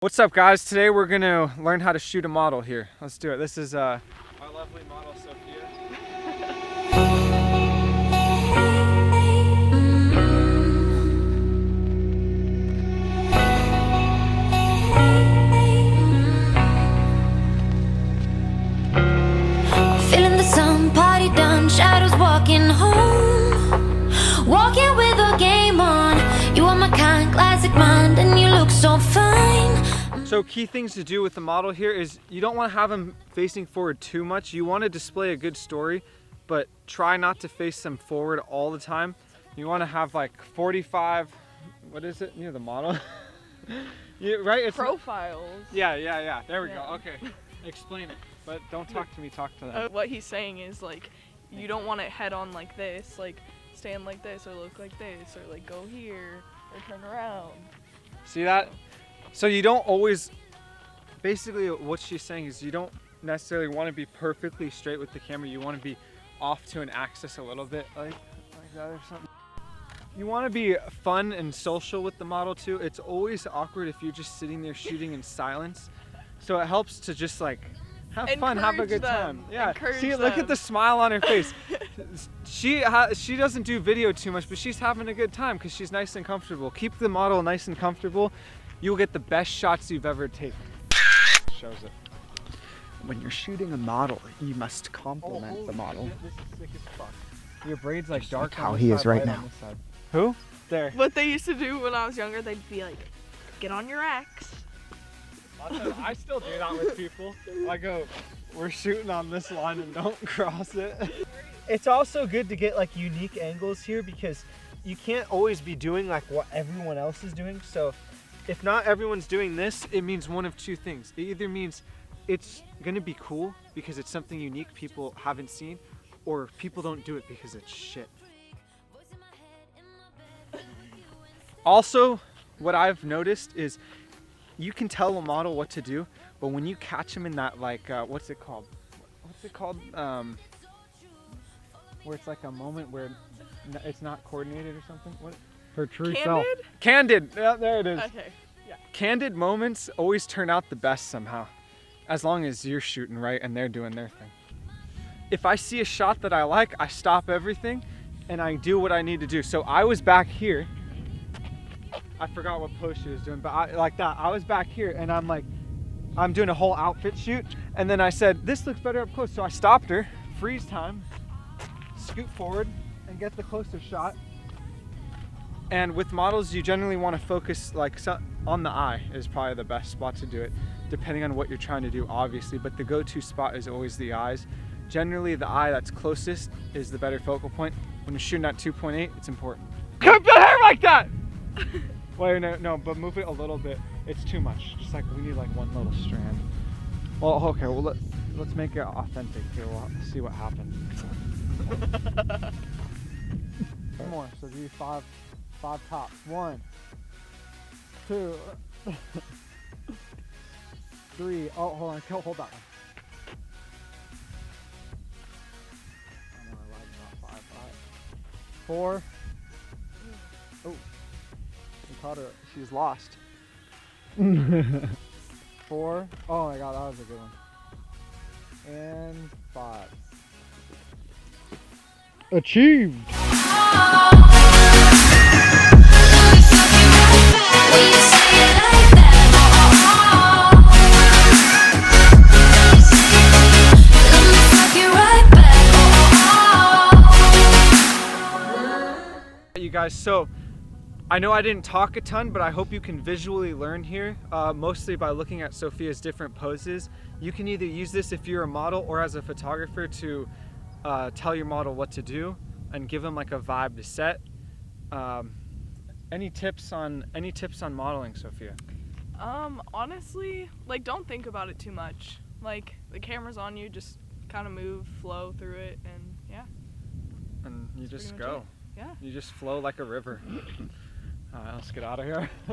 What's up, guys? Today we're gonna learn how to shoot a model here. Let's do it. This is our lovely model, Sophia. Feeling the sun, party done, shadows walking home, walking with a game on. You are my kind, classic mind, and you look so fine. So key things to do with the model here is you don't want to have them facing forward too much. You want to display a good story, but try not to face them forward all the time. You want to have like 45, what is it near the model? Right? It's profiles. Yeah. There we go. Okay. Explain it. But don't talk to me, talk to them. What he's saying is like, you don't want it head on like this, like stand like this or look like this or like go here or turn around. See that? So you don't always, basically what she's saying is you don't necessarily want to be perfectly straight with the camera. You want to be off to an axis a little bit, like that or something. You want to be fun and social with the model too. It's always awkward if you're just sitting there shooting in silence. So it helps to just like have fun, have a good time. Yeah. See, look at the smile on her face. She doesn't do video too much, but she's having a good time because she's nice and comfortable. Keep the model nice and comfortable. You'll get the best shots you've ever taken. Shows it. When you're shooting a model, you must compliment the model. Shit, this is sick as fuck. Your braid's like dark. How he is right now. Who? There. What they used to do when I was younger, they'd be like, get on your axe. I still do that with people. I go, we're shooting on this line and don't cross it. It's also good to get like unique angles here because you can't always be doing like what everyone else is doing. So if not everyone's doing this, it means one of two things. It either means it's gonna be cool because it's something unique people haven't seen, or people don't do it because it's shit. Also, what I've noticed is you can tell a model what to do, but when you catch them in that like, what's it called? Where it's like a moment where it's not coordinated or something? What? Her true self. Candid. Yeah, there it is. Okay. Yeah. Candid moments always turn out the best somehow, as long as you're shooting right and they're doing their thing. If I see a shot that I like, I stop everything and I do what I need to do. So I was back here. I forgot what pose she was doing, but I was back here and I'm like, I'm doing a whole outfit shoot. And then I said, this looks better up close. So I stopped her, freeze time, scoot forward and get the closer shot. And with models, you generally want to focus like on the eye is probably the best spot to do it, depending on what you're trying to do, obviously, but the go-to spot is always the eyes. Generally, the eye that's closest is the better focal point. When you're shooting at 2.8, it's important. Keep the hair like that! Wait, no, but move it a little bit. It's too much. Just like, we need like one little strand. Well, okay, well, let's make it authentic here. We'll see what happens. More, so do 5 tops. 1, 2, 3. Oh, hold on. Hold that one. I know I lied about 5. 4. Oh, we caught her. She's lost. 4. Oh my God, that was a good one. And 5. Achieved. You guys, so I know I didn't talk a ton, but I hope you can visually learn here, mostly by looking at Sophia's different poses. You can either use this if you're a model or as a photographer to tell your model what to do and give them like a vibe to set. Any tips on modeling, Sophia? Honestly, like don't think about it too much. Like the camera's on you, just kind of move, flow through it, and yeah. And you just go. Yeah. You just flow like a river. All right, let's get out of here.